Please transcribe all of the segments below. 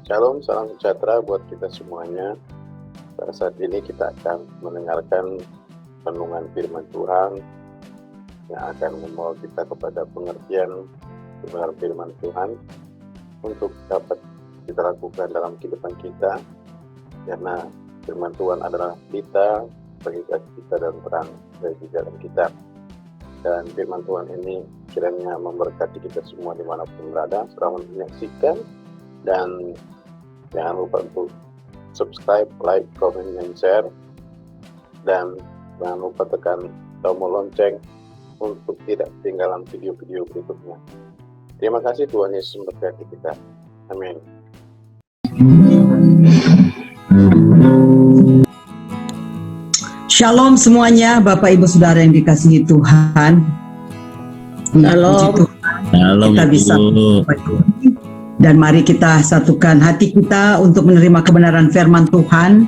Shalom, salam sejahtera buat kita semuanya. Pada saat ini kita akan mendengarkan renungan firman Tuhan yang akan membawa kita kepada pengertian kebenaran firman Tuhan untuk dapat kita lakukan dalam kehidupan kita, karena firman Tuhan adalah kita, bagi kita dan terang bagi jalan kita. Dan firman Tuhan ini kiranya memberkati kita semua dimanapun berada. Selamat menyaksikan, dan jangan lupa untuk subscribe, like, comment, dan share. Dan jangan lupa tekan tombol lonceng untuk tidak ketinggalan video-video berikutnya. Terima kasih, Tuhan Yesus memberkati kita. Amin. Shalom semuanya, Bapak Ibu Saudara yang dikasihi Tuhan. Shalom. Shalom, Kita bisa dan mari kita satukan hati kita untuk menerima kebenaran firman Tuhan.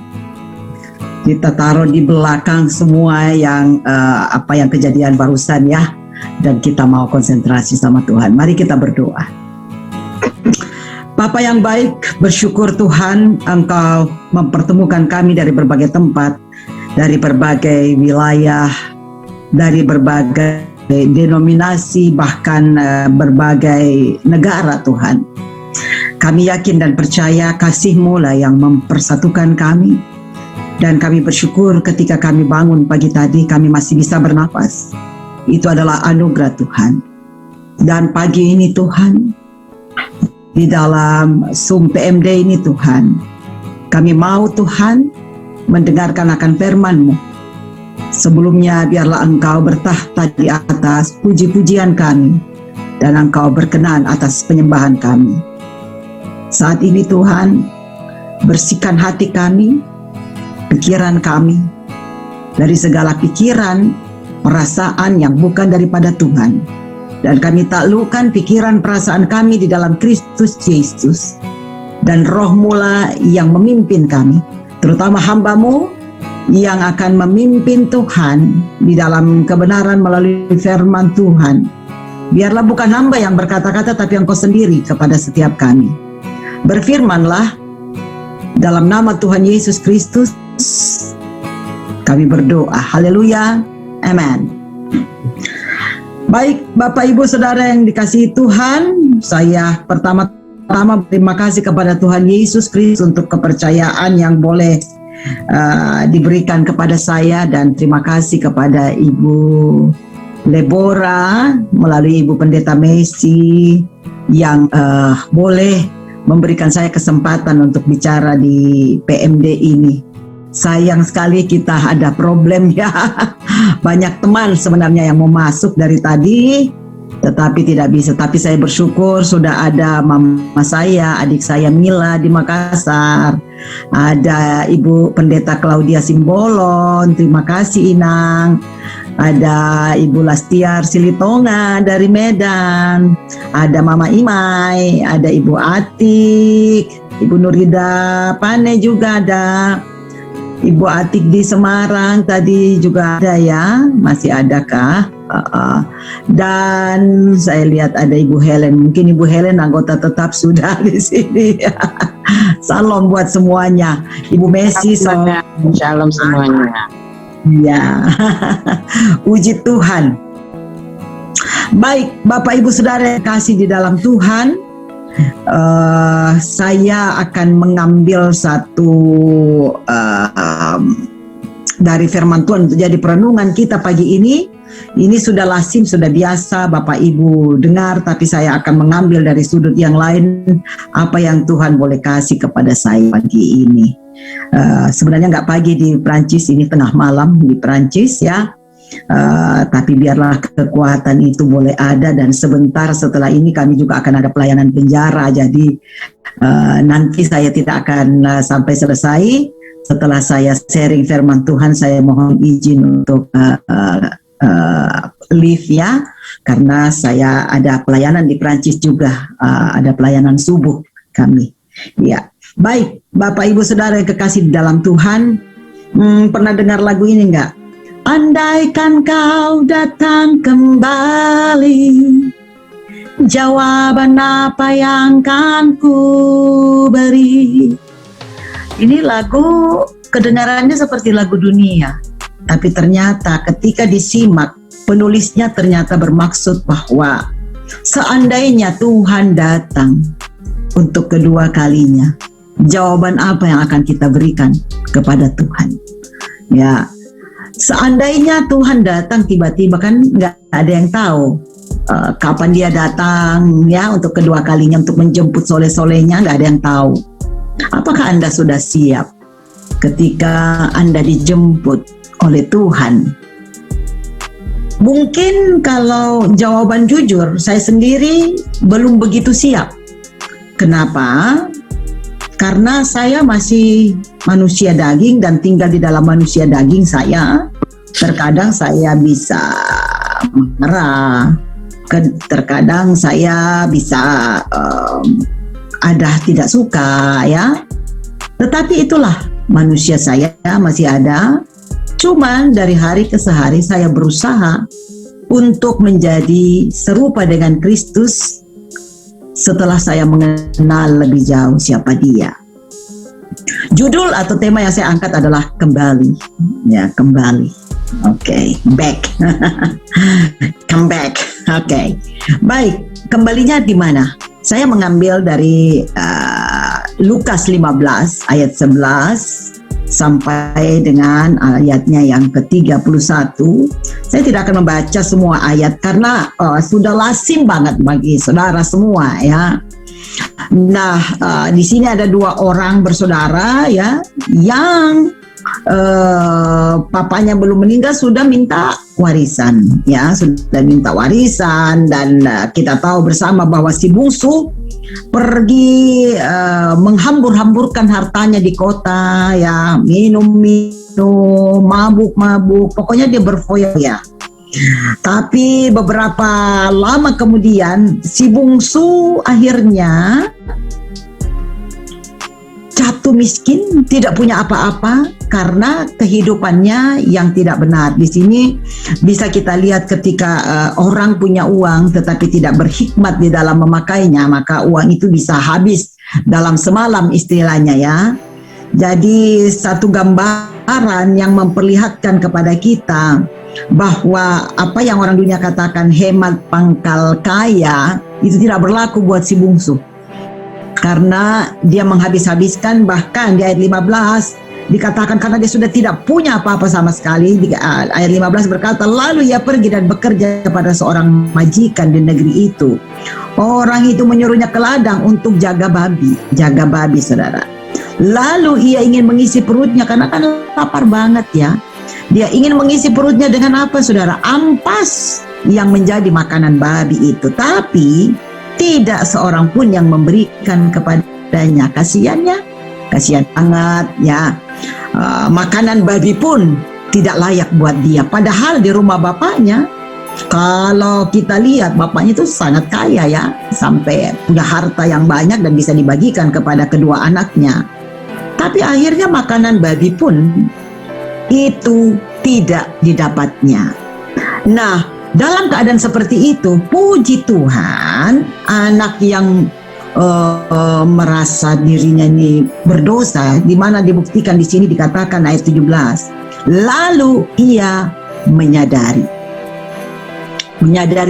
Kita taruh di belakang semua yang kejadian barusan ya, dan kita mau konsentrasi sama Tuhan. Mari kita berdoa. Bapa yang baik, bersyukur Tuhan Engkau mempertemukan kami dari berbagai tempat, dari berbagai wilayah, dari berbagai denominasi, bahkan berbagai negara Tuhan. Kami yakin dan percaya kasih-Mu lah yang mempersatukan kami. Dan kami bersyukur ketika kami bangun pagi tadi, kami masih bisa bernapas. Itu adalah anugerah Tuhan. Dan pagi ini Tuhan, di dalam Zoom PMD ini Tuhan, kami mau Tuhan mendengarkan akan firman-Mu. Sebelumnya biarlah Engkau bertahta di atas puji-pujian kami, dan Engkau berkenan atas penyembahan kami. Saat ini Tuhan, bersihkan hati kami, pikiran kami, dari segala pikiran, perasaan yang bukan daripada Tuhan. Dan kami taklukkan pikiran perasaan kami di dalam Kristus Yesus. Dan Roh-Mu lah yang memimpin kami, terutama hamba-Mu yang akan memimpin Tuhan di dalam kebenaran melalui firman Tuhan. Biarlah bukan hamba yang berkata-kata, tapi Engkau sendiri kepada setiap kami. Berfirmanlah dalam nama Tuhan Yesus Kristus kami berdoa. Haleluya. Amen. Baik, Bapak Ibu Saudara yang dikasihi Tuhan, saya pertama-tama berterima kasih kepada Tuhan Yesus Kristus untuk kepercayaan yang boleh diberikan kepada saya, dan terima kasih kepada Ibu Lebora melalui Ibu Pendeta Messi yang boleh memberikan saya kesempatan untuk bicara di PMD ini. Sayang sekali kita ada problem ya. Banyak teman sebenarnya yang mau masuk dari tadi, tetapi tidak bisa. Tapi saya bersyukur sudah ada mama saya, adik saya Mila di Makassar. Ada Ibu Pendeta Claudia Simbolon, terima kasih Inang. Ada Ibu Lastiar Silitonga dari Medan, ada Mama Imai, ada Ibu Atik, Ibu Nurida Pane juga ada, Ibu Atik di Semarang tadi juga ada ya, masih adakah? Dan saya lihat ada Ibu Helen, mungkin Ibu Helen anggota tetap sudah di sini. Salam buat semuanya. Ibu Messi, Shalom semuanya. Ya, puji Tuhan. Baik, Bapak Ibu Saudara yang kasih di dalam Tuhan, saya akan mengambil satu dari firman Tuhan untuk jadi perenungan kita pagi ini. Ini sudah lazim, sudah biasa Bapak Ibu dengar, tapi saya akan mengambil dari sudut yang lain apa yang Tuhan boleh kasih kepada saya pagi ini. Sebenarnya nggak pagi di Prancis, ini tengah malam di Prancis ya. Tapi biarlah kekuatan itu boleh ada, dan sebentar setelah ini kami juga akan ada pelayanan penjara. Jadi nanti saya tidak akan sampai selesai. Setelah saya sharing firman Tuhan, saya mohon izin untuk leave ya, karena saya ada pelayanan di Prancis juga, ada pelayanan subuh kami. Ya, baik Bapak Ibu Saudara yang kekasih di dalam Tuhan, pernah dengar lagu ini enggak? Andaikan kau datang kembali, jawaban apa yang kan ku beri. Ini lagu kedengarannya seperti lagu dunia, tapi ternyata ketika disimak, penulisnya ternyata bermaksud bahwa seandainya Tuhan datang untuk kedua kalinya, jawaban apa yang akan kita berikan kepada Tuhan? Ya, seandainya Tuhan datang tiba-tiba, kan nggak ada yang tahu kapan dia datang ya untuk kedua kalinya, untuk menjemput soleh-solehnya, nggak ada yang tahu. Apakah Anda sudah siap ketika Anda dijemput oleh Tuhan? Mungkin kalau jawaban jujur, saya sendiri belum begitu siap. Kenapa? Karena saya masih manusia daging dan tinggal di dalam manusia daging saya. Terkadang saya bisa marah, terkadang saya bisa ada tidak suka ya. Tetapi itulah manusia saya masih ada. Cuman dari hari ke hari saya berusaha untuk menjadi serupa dengan Kristus setelah saya mengenal lebih jauh siapa dia. Judul atau tema yang saya angkat adalah kembali. Ya, kembali. Oke, back. Come back. Oke. Baik, kembalinya di mana? Saya mengambil dari Lukas 15 ayat 11 sampai dengan ayatnya yang ke-31. Saya tidak akan membaca semua ayat karena sudah lazim banget bagi saudara semua ya. Nah, di sini ada dua orang bersaudara ya, yang papanya belum meninggal sudah minta warisan ya, sudah minta warisan. Dan kita tahu bersama bahwa si bungsu pergi menghambur-hamburkan hartanya di kota ya, minum-minum, mabuk-mabuk, pokoknya dia berfoya. Tapi beberapa lama kemudian si bungsu akhirnya jatuh miskin, tidak punya apa-apa karena kehidupannya yang tidak benar. Di sini bisa kita lihat ketika orang punya uang tetapi tidak berhikmat di dalam memakainya, maka uang itu bisa habis dalam semalam istilahnya ya. Jadi satu gambaran yang memperlihatkan kepada kita bahwa apa yang orang dunia katakan hemat pangkal kaya itu tidak berlaku buat si bungsu. Karena dia menghabis-habiskan, bahkan di ayat 15 dikatakan karena dia sudah tidak punya apa-apa sama sekali. Di ayat 15 berkata, lalu ia pergi dan bekerja pada seorang majikan di negeri itu. Orang itu menyuruhnya ke ladang untuk jaga babi saudara. Lalu ia ingin mengisi perutnya karena kan lapar banget ya. Dia ingin mengisi perutnya dengan apa saudara? Ampas yang menjadi makanan babi itu. Tapi tidak seorang pun yang memberikan kepadanya. Kasihan banget ya. Makanan babi pun tidak layak buat dia. Padahal di rumah bapaknya, kalau kita lihat bapaknya itu sangat kaya ya, sampai punya harta yang banyak dan bisa dibagikan kepada kedua anaknya. Tapi akhirnya makanan babi pun itu tidak didapatnya. Nah, dalam keadaan seperti itu, puji Tuhan, anak yang merasa dirinya ini berdosa, di mana dibuktikan di sini dikatakan ayat 17. Lalu ia menyadari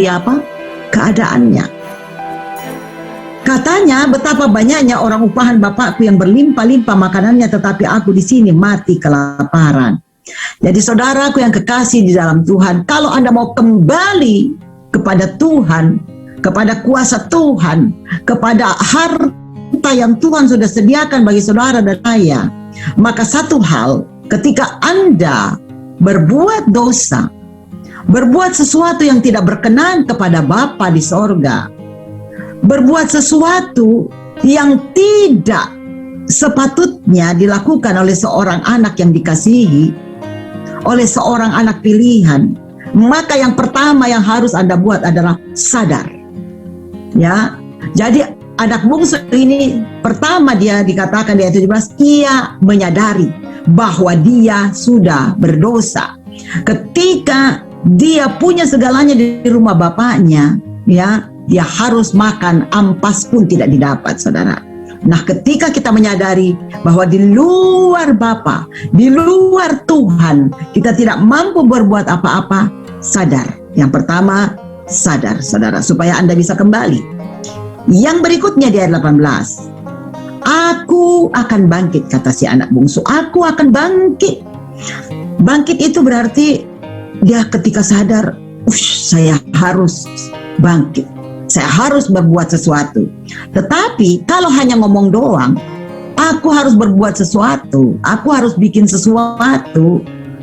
apa? Keadaannya. Katanya, betapa banyaknya orang upahan bapakku yang berlimpah-limpah makanannya, tetapi aku di sini mati kelaparan. Jadi saudaraku yang kekasih di dalam Tuhan, kalau Anda mau kembali kepada Tuhan, kepada kuasa Tuhan, kepada harta yang Tuhan sudah sediakan bagi saudara dan saya, maka satu hal, ketika Anda berbuat dosa, berbuat sesuatu yang tidak berkenan kepada Bapa di sorga, berbuat sesuatu yang tidak sepatutnya dilakukan oleh seorang anak yang dikasihi, oleh seorang anak pilihan, maka yang pertama yang harus Anda buat adalah sadar. Ya, jadi anak bungsu ini pertama dia dikatakan di ayat 17, ia menyadari bahwa dia sudah berdosa. Ketika dia punya segalanya di rumah bapaknya, ya, dia harus makan ampas pun tidak didapat, saudara. Nah, ketika kita menyadari bahwa di luar Bapa, di luar Tuhan, kita tidak mampu berbuat apa-apa, sadar. Yang pertama, sadar, saudara, supaya Anda bisa kembali. Yang berikutnya di ayat 18, aku akan bangkit, kata si anak bungsu. Aku akan bangkit. Bangkit itu berarti dia ketika sadar, saya harus bangkit, saya harus berbuat sesuatu. Tetapi kalau hanya ngomong doang, aku harus berbuat sesuatu, aku harus bikin sesuatu,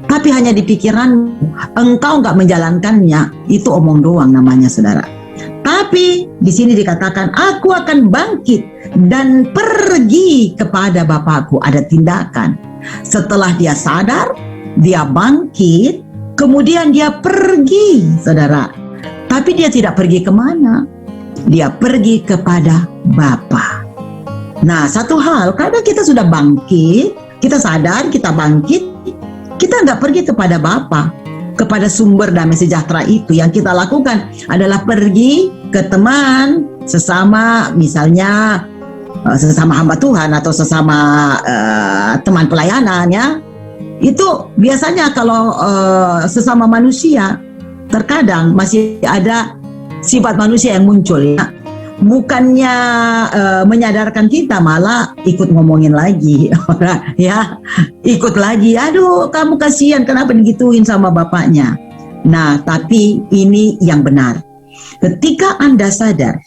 tapi hanya di pikiran engkau nggak menjalankannya, itu omong doang namanya, saudara. Tapi di sini dikatakan aku akan bangkit dan pergi kepada Bapakku. Ada tindakan. Setelah dia sadar, dia bangkit, kemudian dia pergi, saudara. Tapi dia tidak pergi kemana? Dia pergi kepada Bapa. Nah, satu hal, karena kita sudah bangkit, kita sadar, kita bangkit, kita nggak pergi kepada Bapa, kepada sumber damai sejahtera itu. Yang kita lakukan adalah pergi ke teman, sesama, misalnya sesama hamba Tuhan atau sesama teman pelayanan, ya. Itu biasanya kalau sesama manusia, terkadang masih ada sifat manusia yang muncul, ya. Bukannya menyadarkan kita, malah ikut ngomongin lagi, ya, ikut lagi. Aduh, kamu kasihan, kenapa digituin sama bapaknya? Nah, tapi ini yang benar. Ketika Anda sadar,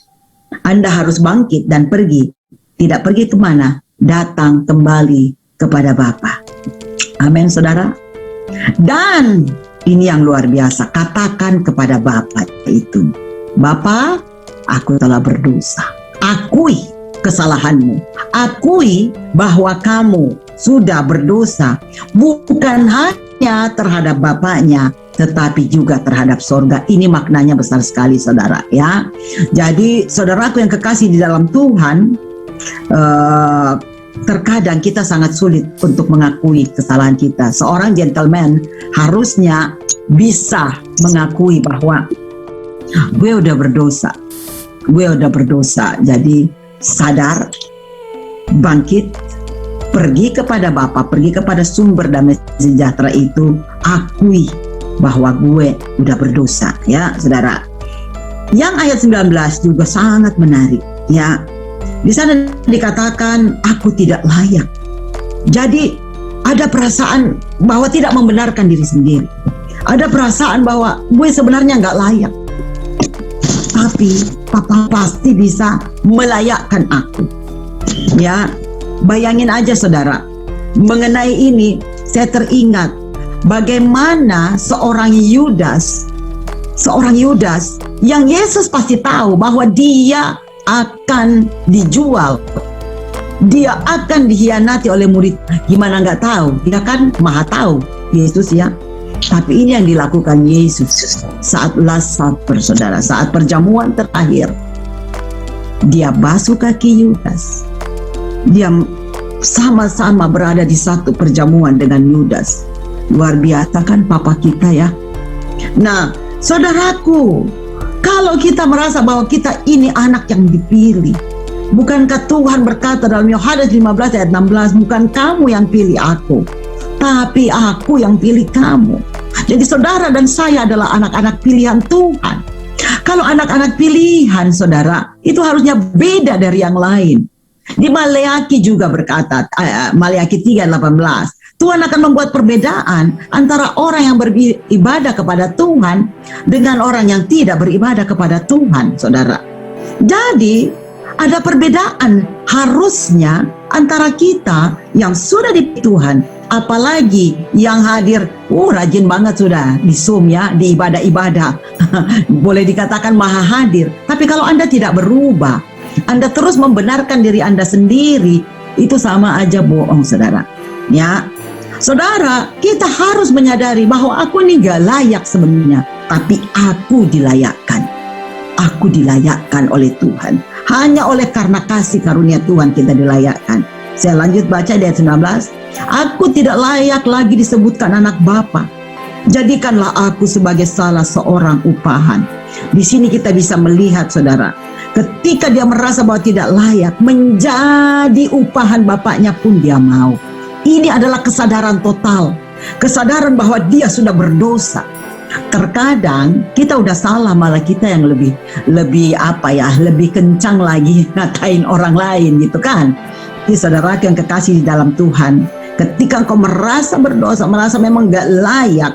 Anda harus bangkit dan pergi. Tidak pergi kemana? Datang kembali kepada Bapa. Amin, saudara. Dan ini yang luar biasa, katakan kepada Bapa itu, Bapa, aku telah berdosa. Akui kesalahanmu. Akui bahwa kamu sudah berdosa, bukan hanya terhadap bapaknya, tetapi juga terhadap sorga. Ini maknanya besar sekali, saudara, ya. Jadi saudaraku yang kekasih di dalam Tuhan, terkadang kita sangat sulit untuk mengakui kesalahan kita. Seorang gentleman harusnya bisa mengakui bahwa gue udah berdosa. Jadi sadar, bangkit, pergi kepada Bapa, pergi kepada sumber damai sejahtera itu, akui bahwa gue udah berdosa, ya, saudara. Yang ayat 19 juga sangat menarik, ya. Di sana dikatakan aku tidak layak. Jadi ada perasaan bahwa tidak membenarkan diri sendiri. Ada perasaan bahwa gue sebenarnya nggak layak. Tapi Papa pasti bisa melayakkan aku. Ya, bayangin aja, saudara. Mengenai ini saya teringat bagaimana seorang Yudas yang Yesus pasti tahu bahwa dia akan dijual, dia akan dikhianati oleh murid. Gimana nggak tahu? Dia kan maha tahu, Yesus, ya. Tapi ini yang dilakukan Yesus saat Last Supper, saudara, saat perjamuan terakhir. Dia basuh kaki Yudas. Dia sama-sama berada di satu perjamuan dengan Yudas. Luar biasa kan Papa kita, ya. Nah, saudaraku, kalau kita merasa bahwa kita ini anak yang dipilih, bukankah Tuhan berkata dalam Yohanes 15 ayat 16, bukan kamu yang pilih aku, tapi aku yang pilih kamu. Jadi saudara dan saya adalah anak-anak pilihan Tuhan. Kalau anak-anak pilihan, saudara, itu harusnya beda dari yang lain. Di Maleakhi juga berkata, Maleakhi 3:18, Tuhan akan membuat perbedaan antara orang yang beribadah kepada Tuhan dengan orang yang tidak beribadah kepada Tuhan, saudara. Jadi ada perbedaan harusnya antara kita yang sudah di Tuhan, apalagi yang hadir, rajin banget sudah di Zoom, ya, di ibadah-ibadah. Boleh dikatakan maha hadir. Tapi kalau Anda tidak berubah, Anda terus membenarkan diri Anda sendiri, itu sama aja bohong, saudara. Ya, saudara, kita harus menyadari bahwa aku ini gak layak sebenarnya, tapi aku dilayakkan. Aku dilayakkan oleh Tuhan. Hanya oleh karena kasih karunia Tuhan kita dilayakkan. Saya lanjut baca di ayat 19. Aku tidak layak lagi disebutkan anak Bapa, Jadikanlah aku sebagai salah seorang upahan. Di sini kita bisa melihat, saudara, ketika dia merasa bahwa tidak layak menjadi upahan bapaknya pun dia mau. Ini adalah kesadaran total, kesadaran bahwa dia sudah berdosa. Terkadang kita udah salah, malah kita yang lebih kencang lagi ngatain orang lain gitu kan. Jadi saudara yang kekasih di dalam Tuhan, ketika engkau merasa berdosa, merasa memang gak layak,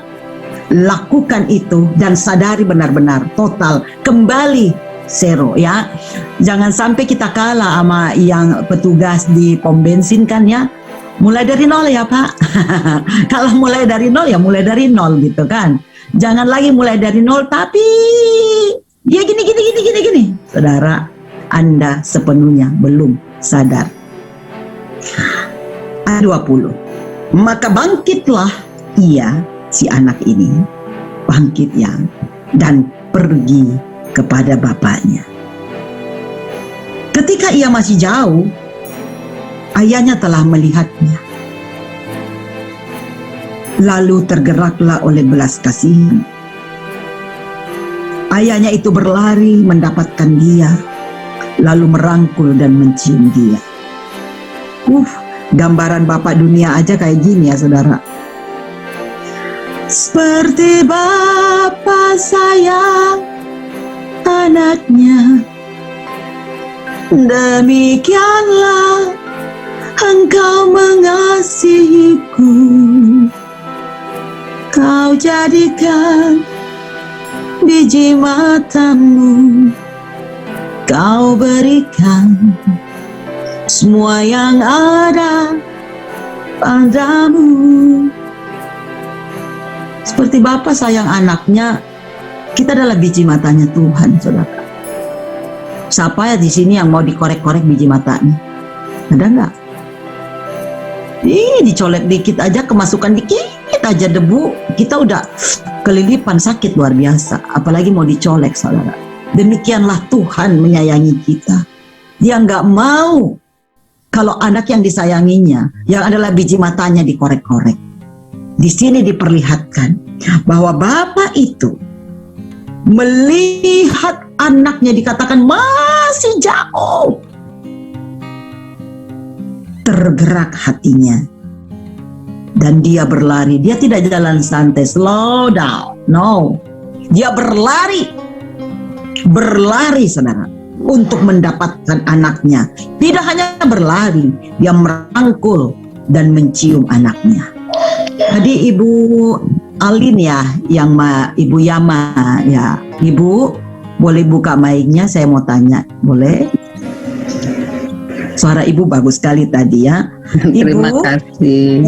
lakukan itu dan sadari benar-benar total, kembali zero ya. Jangan sampai kita kalah sama yang petugas di pom bensin kan ya. Mulai dari nol ya Pak. Kalau mulai dari nol ya mulai dari nol gitu kan. Jangan lagi mulai dari nol tapi dia gini. Saudara, Anda sepenuhnya belum sadar. Ayat 20. Maka bangkitlah ia, si anak ini, bangkit dan pergi kepada bapaknya. Ketika ia masih jauh, ayahnya telah melihatnya. Lalu tergeraklah oleh belas kasihan. Ayahnya itu berlari mendapatkan dia, lalu merangkul dan mencium dia. Gambaran Bapak dunia aja kayak gini ya saudara. Seperti Bapa sayang anaknya, demikianlah Engkau mengasihiku. Kau jadikan biji matamu, Kau berikan semua yang ada padamu. Seperti Bapa sayang anaknya, kita adalah biji matanya Tuhan, saudara. Siapa ya di sini yang mau dikorek-korek biji matanya? Ada nggak? Dicolek dikit aja, kemasukan dikit aja debu, kita udah kelilipan sakit luar biasa. Apalagi mau dicolek, saudara. Demikianlah Tuhan menyayangi kita. Dia nggak mau kalau anak yang disayanginya, yang adalah biji matanya, dikorek-korek. Di sini diperlihatkan bahwa Bapa itu melihat anaknya, dikatakan masih jauh. Tergerak hatinya dan dia berlari. Dia tidak jalan santai, slow down. No, dia berlari saudara, untuk mendapatkan anaknya. Tidak hanya berlari, dia merangkul dan mencium anaknya. Tadi Ibu Alin ya, Ibu Yama ya. Ibu boleh buka mic-nya, saya mau tanya, boleh? Suara Ibu bagus sekali tadi ya. Terima kasih.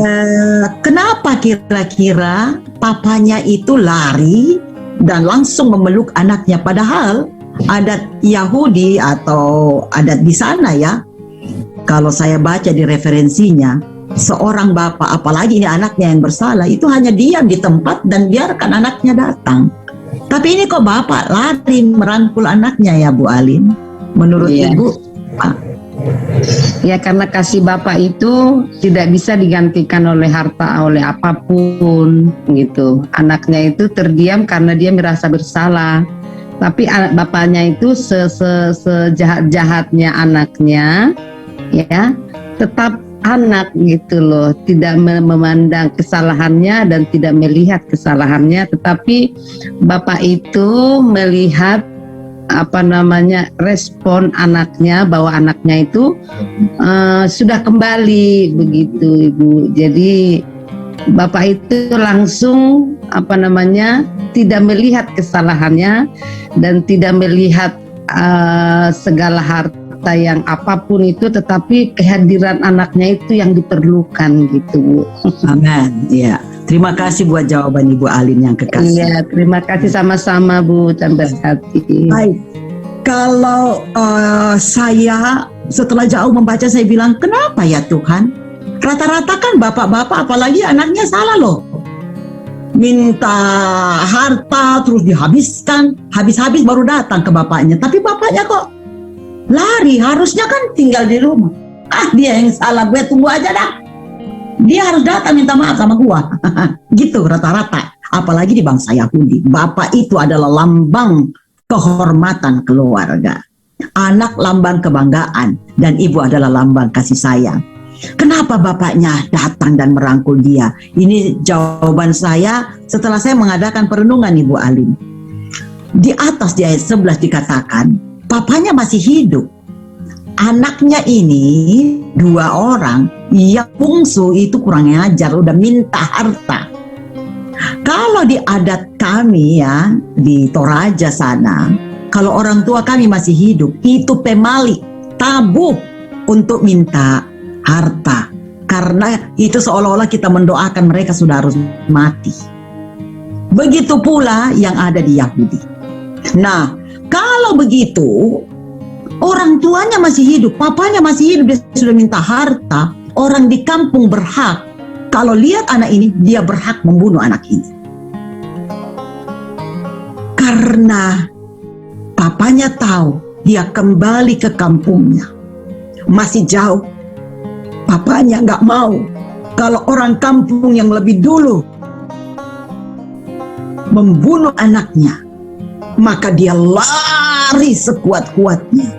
Kenapa kira-kira papanya itu lari dan langsung memeluk anaknya, padahal adat Yahudi atau adat di sana ya, kalau saya baca di referensinya, seorang bapak, apalagi ini anaknya yang bersalah, itu hanya diam di tempat dan biarkan anaknya datang. Tapi ini kok bapak lari merangkul anaknya ya Bu Alin, menurut Ibu Pak? Ya, karena kasih Bapak itu tidak bisa digantikan oleh harta, oleh apapun gitu. Anaknya itu terdiam karena dia merasa bersalah. Tapi bapaknya itu sejahat-jahatnya anaknya, ya, tetap anak gitu loh. Tidak memandang kesalahannya dan tidak melihat kesalahannya, tetapi Bapak itu melihat respon anaknya, bahwa anaknya itu sudah kembali begitu Ibu. Jadi Bapak itu langsung tidak melihat kesalahannya dan tidak melihat segala harta yang apapun itu, tetapi kehadiran anaknya itu yang diperlukan gitu Bu. Amin. Ya. Terima kasih buat jawaban Ibu Alin yang kekasih. Iya, terima kasih sama-sama Bu, tambah hati. Baik, kalau saya setelah jauh membaca, saya bilang, kenapa ya Tuhan? Rata-rata kan bapak-bapak, apalagi anaknya salah loh. Minta harta terus dihabiskan, habis-habis baru datang ke bapaknya. Tapi bapaknya kok lari, harusnya kan tinggal di rumah. Dia yang salah, gue tunggu aja dah. Dia harus datang minta maaf sama gua. Gitu rata-rata. apalagi di bangsa Yahudi. Bapak itu adalah lambang kehormatan keluarga. Anak lambang kebanggaan, dan ibu adalah lambang kasih sayang. Kenapa bapaknya datang dan merangkul dia? Ini jawaban saya setelah saya mengadakan perenungan, Ibu Alim. Di atas di ayat 11 dikatakan, papanya masih hidup. Anaknya ini 2 orang, yang bungsu itu kurang ajar, udah minta harta. Kalau di adat kami ya, di Toraja sana, kalau orang tua kami masih hidup, itu pemali, tabu untuk minta harta. Karena itu seolah-olah kita mendoakan mereka sudah harus mati. Begitu pula yang ada di Yahudi. Nah, kalau begitu, orang tuanya masih hidup, papanya masih hidup, dia sudah minta harta, orang di kampung berhak. Kalau lihat anak ini, dia berhak membunuh anak ini. Karena papanya tahu dia kembali ke kampungnya. Masih jauh. Papanya nggak mau. Kalau orang kampung yang lebih dulu membunuh anaknya, maka dia lari sekuat-kuatnya.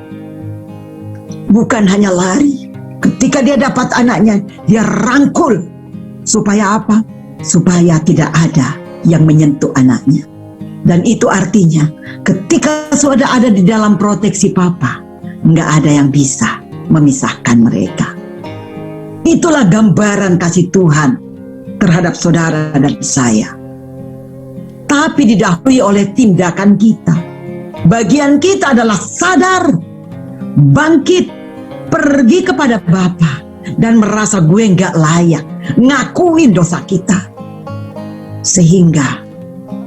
Bukan hanya lari. Ketika dia dapat anaknya, dia rangkul. Supaya apa? Supaya tidak ada yang menyentuh anaknya. Dan itu artinya ketika sudah ada di dalam proteksi papa, nggak ada yang bisa memisahkan mereka. Itulah gambaran kasih Tuhan terhadap saudara dan saya. Tapi didahului oleh tindakan kita. Bagian kita adalah sadar, bangkit, pergi kepada Bapa, dan merasa gue nggak layak, ngakuin dosa kita. Sehingga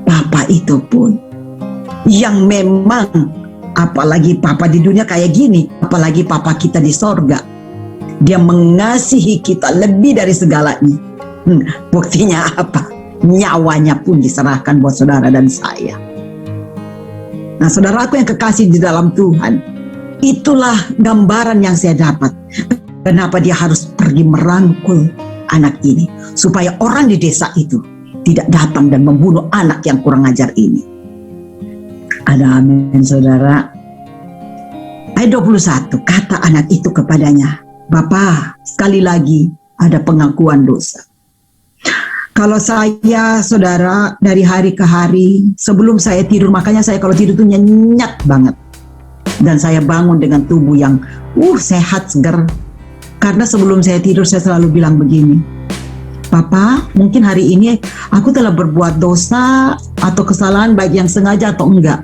Papa itu pun yang memang, apalagi Papa di dunia kayak gini, apalagi Papa kita di sorga, dia mengasihi kita lebih dari segalanya. Buktinya apa? Nyawanya pun diserahkan buat saudara dan saya. Nah, saudaraku yang kekasih di dalam Tuhan, itulah gambaran yang saya dapat. Kenapa dia harus pergi merangkul anak ini, supaya orang di desa itu tidak datang dan membunuh anak yang kurang ajar ini. Ada amin, saudara. Ayat 21, kata anak itu kepadanya, Bapak, sekali lagi ada pengakuan dosa. Kalau saya, saudara, dari hari ke hari, sebelum saya tidur, makanya saya kalau tidur tuh nyenyak banget. Dan saya bangun dengan tubuh yang sehat, segar. Karena sebelum saya tidur, saya selalu bilang begini, Papa, mungkin hari ini aku telah berbuat dosa atau kesalahan, baik yang sengaja atau enggak.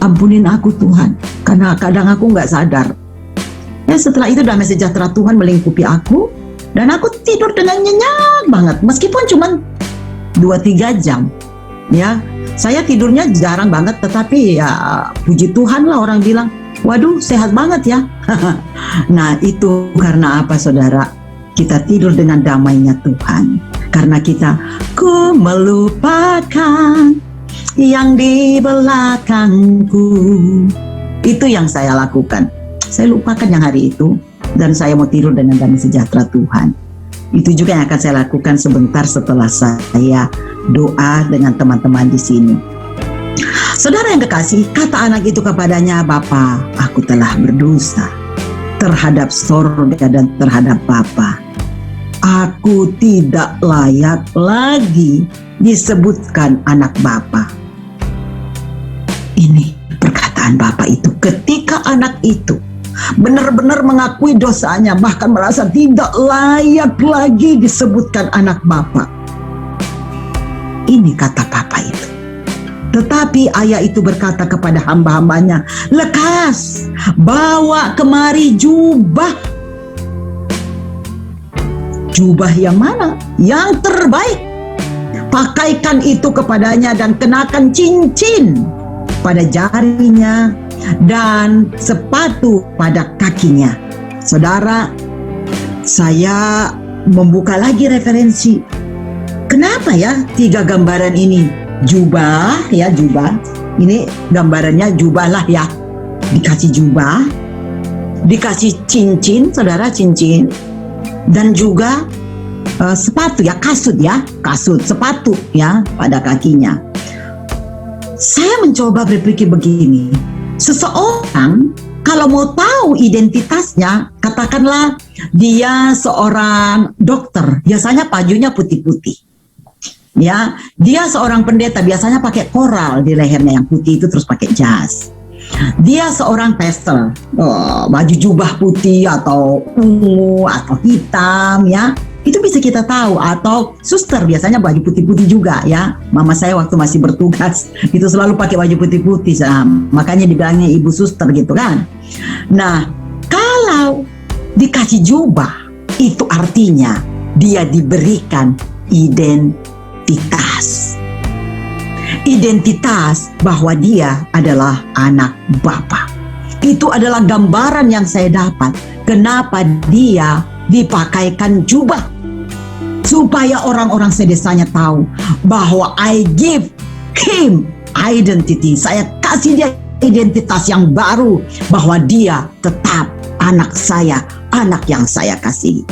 Ampunin aku Tuhan, karena kadang aku enggak sadar. Ya, setelah itu damai sejahtera Tuhan melingkupi aku, dan aku tidur dengan nyenyak banget, meskipun cuma 2-3 jam. Ya, saya tidurnya jarang banget, tetapi ya puji Tuhan lah, orang bilang, waduh sehat banget ya. Nah, itu karena apa, saudara? Kita tidur dengan damainya Tuhan. Karena kita, ku melupakan yang di belakangku. Itu yang saya lakukan. Saya lupakan yang hari itu, dan saya mau tidur dengan damai sejahtera Tuhan. Itu juga yang akan saya lakukan sebentar setelah saya doa dengan teman-teman di sini. Saudara yang kekasih, kata anak itu kepadanya, Bapa, aku telah berdosa terhadap sorga dan terhadap Bapa. Aku tidak layak lagi disebutkan anak Bapa. Ini perkataan Bapa itu ketika anak itu benar-benar mengakui dosanya, bahkan merasa tidak layak lagi disebutkan anak Bapa. Ini kata Papa itu. Tetapi ayah itu berkata kepada hamba-hambanya, lekas bawa kemari jubah. Jubah yang mana? Yang terbaik. Pakaikan itu kepadanya dan kenakan cincin pada jarinya dan sepatu pada kakinya. Saudara, saya membuka lagi referensi. Kenapa ya 3 gambaran ini? Jubah, ya jubah. Ini gambarannya jubah lah ya. Dikasih jubah, dikasih cincin, saudara, cincin. Dan juga sepatu ya, kasut sepatu ya pada kakinya. Saya mencoba berpikir begini, seseorang kalau mau tahu identitasnya, katakanlah dia seorang dokter, biasanya bajunya putih-putih. Ya, dia seorang pendeta, biasanya pakai koral di lehernya yang putih itu, terus pakai jas. Dia seorang pastor, baju jubah putih atau ungu atau hitam ya, itu bisa kita tahu. Atau suster, biasanya baju putih-putih juga ya. Mama saya waktu masih bertugas itu selalu pakai baju putih-putih, makanya dibilangnya ibu suster gitu kan. Nah, kalau dikasih jubah, itu artinya dia diberikan identitas bahwa dia adalah anak Bapa. Itu adalah gambaran yang saya dapat. Kenapa dia dipakaikan jubah? Supaya orang-orang sedesanya tahu bahwa I give him identity. Saya kasih dia identitas yang baru, bahwa dia tetap anak saya, anak yang saya kasih.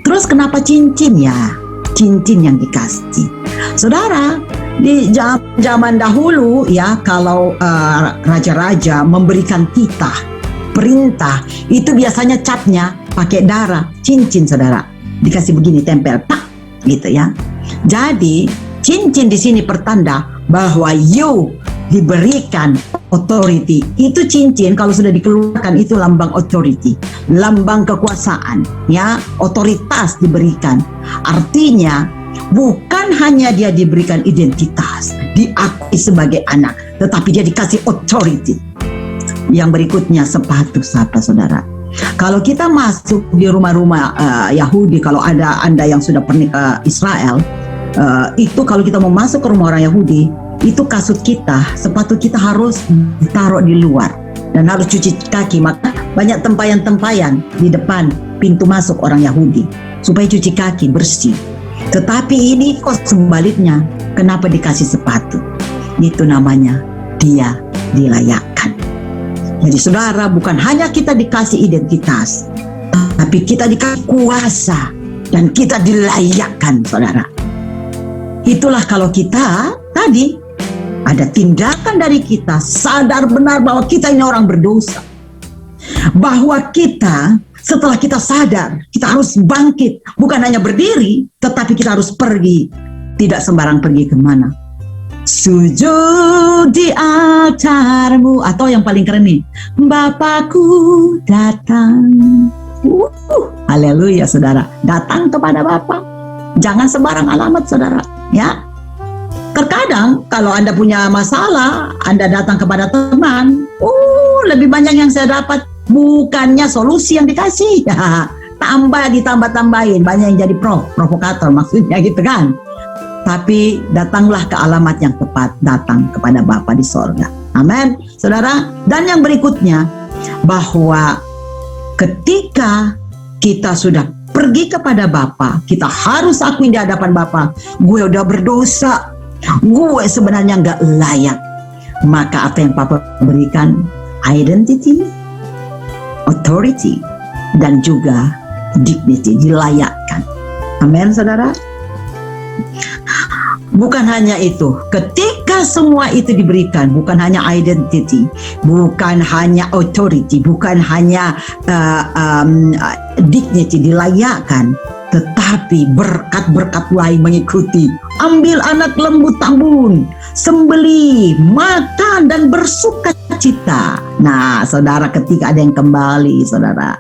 Terus kenapa cincin ya? Cincin yang dikasih. Saudara, di zaman dahulu ya, kalau raja-raja memberikan titah, perintah, itu biasanya catnya pakai darah. Cincin, saudara, dikasih begini, tempel, tak, gitu ya. Jadi cincin di sini pertanda bahwa you diberikan authority. Itu cincin kalau sudah dikeluarkan itu lambang authority, lambang kekuasaan ya, otoritas diberikan. Artinya bukan hanya dia diberikan identitas, diakui sebagai anak, tetapi dia dikasih authority. Yang berikutnya sepatu, saudara. Kalau kita masuk di rumah-rumah Yahudi, kalau ada Anda yang sudah pernah ke Israel, itu kalau kita mau masuk ke rumah orang Yahudi, itu kasut kita, sepatu kita harus ditaruh di luar dan harus cuci kaki. Maka banyak tempayan-tempayan di depan pintu masuk orang Yahudi supaya cuci kaki bersih. Tetapi ini kok sebaliknya, kenapa dikasih sepatu? Itu namanya dia dilayakkan. Jadi saudara, bukan hanya kita dikasih identitas, tapi kita dikasih kuasa dan kita dilayakkan, saudara. Itulah kalau kita tadi ada tindakan dari kita, sadar benar bahwa kita ini orang berdosa. Bahwa kita, setelah kita sadar, kita harus bangkit. Bukan hanya berdiri, tetapi kita harus pergi. Tidak sembarang pergi kemana. Sujud di altarmu. Atau yang paling keren nih, Bapakku datang. Haleluya, saudara. Datang kepada Bapa. Jangan sembarang alamat, saudara. Ya. Terkadang kalau Anda punya masalah, Anda datang kepada teman. Lebih banyak yang saya dapat bukannya solusi yang dikasih. Ditambah-tambahin. Banyak yang jadi provokator maksudnya gitu kan. Tapi datanglah ke alamat yang tepat, datang kepada Bapa di sorga. Amin, saudara. Dan yang berikutnya, bahwa ketika kita sudah pergi kepada Bapa, kita harus akui di hadapan Bapa, gue udah berdosa, gue sebenarnya gak layak. Maka apa yang Papa berikan? Identity, authority, dan juga dignity, dilayakkan. Amin, saudara. Bukan hanya itu, ketika semua itu diberikan, bukan hanya identity, bukan hanya authority, bukan hanya dignity, dilayakkan, tetapi berkat-berkat lain mengikuti. Ambil anak lembu tambun, sembelih, makan, dan bersuka cita. Nah, saudara, ketika ada yang kembali, saudara,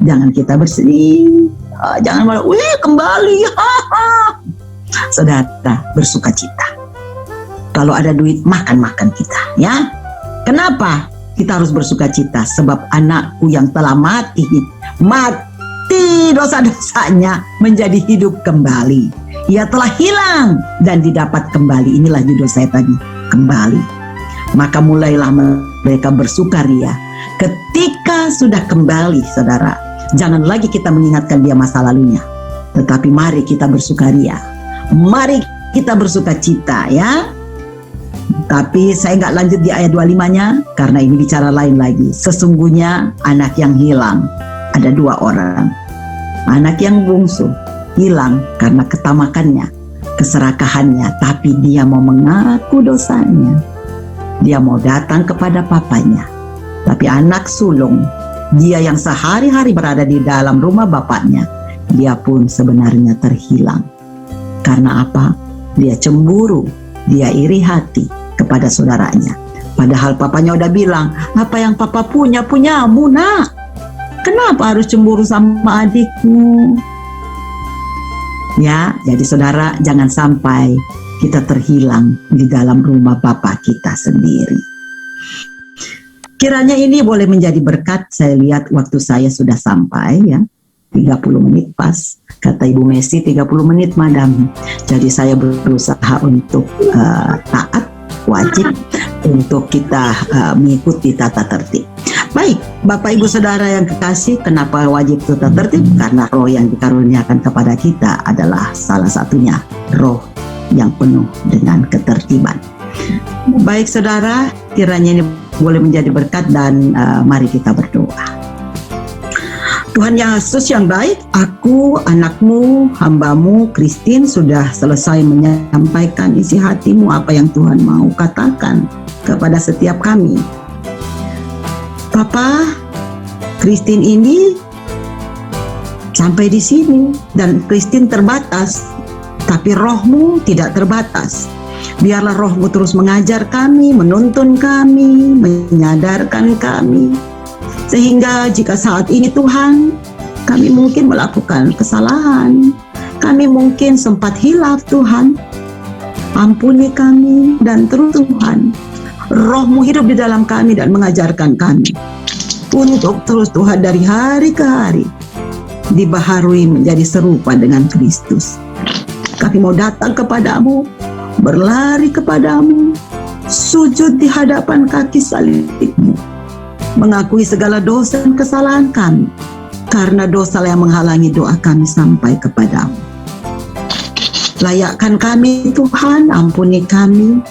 jangan kita bersedih, jangan malah, kembali, saudara, bersuka cita. Kalau ada duit, makan kita, ya. Kenapa kita harus bersuka cita? Sebab anakku yang telah mati dosa-dosanya menjadi hidup kembali. Ia telah hilang dan didapat kembali. Inilah judul saya tadi, kembali. Maka mulailah mereka bersukaria ketika sudah kembali, saudara. Jangan lagi kita mengingatkan dia masa lalunya, tetapi mari kita bersukaria. Mari kita bersuka cita, ya. Tapi saya nggak lanjut di ayat 25-nya karena ini bicara lain lagi. Sesungguhnya anak yang hilang ada 2 orang. Anak yang bungsu hilang karena ketamakannya, keserakahannya, tapi dia mau mengaku dosanya. Dia mau datang kepada papanya. Tapi anak sulung, dia yang sehari-hari berada di dalam rumah bapaknya, dia pun sebenarnya terhilang. Karena apa? Dia cemburu, dia iri hati kepada saudaranya. Padahal papanya udah bilang, apa yang papa punya, punyamu nak. Kenapa harus cemburu sama adikmu? Ya, jadi saudara, jangan sampai kita terhilang di dalam rumah Bapa kita sendiri. Kiranya ini boleh menjadi berkat. Saya lihat waktu saya sudah sampai ya, 30 menit pas. Kata Ibu Messi 30 menit madam. Jadi saya berusaha untuk taat, wajib untuk kita mengikuti tata tertib. Baik, Bapak Ibu Saudara yang kekasih, kenapa wajib tata tertib? Karena roh yang dikaruniakan kepada kita adalah salah satunya roh yang penuh dengan ketertiban. Baik saudara, kiranya ini boleh menjadi berkat dan mari kita berdoa. Tuhan Yesus yang baik, aku anakmu, hambamu, Christine sudah selesai menyampaikan isi hatimu, apa yang Tuhan mau katakan kepada setiap kami. Papa, Christine ini sampai di sini dan Christine terbatas, tapi rohmu tidak terbatas. Biarlah rohmu terus mengajar kami, menuntun kami, menyadarkan kami. Sehingga jika saat ini Tuhan, kami mungkin melakukan kesalahan, kami mungkin sempat hilaf Tuhan, ampuni kami dan terus Tuhan, rohmu hidup di dalam kami dan mengajarkan kami untuk terus Tuhan dari hari ke hari dibaharui menjadi serupa dengan Kristus. Kami mau datang kepadamu, berlari kepadamu, sujud di hadapan kaki salibmu, mengakui segala dosa dan kesalahan kami, karena dosa yang menghalangi doa kami sampai kepadamu. Layakkan kami Tuhan, ampuni kami,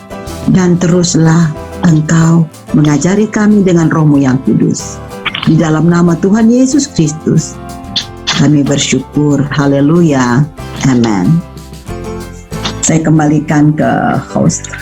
dan teruslah Engkau mengajari kami dengan roh-Mu yang kudus. Di dalam nama Tuhan Yesus Kristus, kami bersyukur. Haleluya. Amen. Saya kembalikan ke host.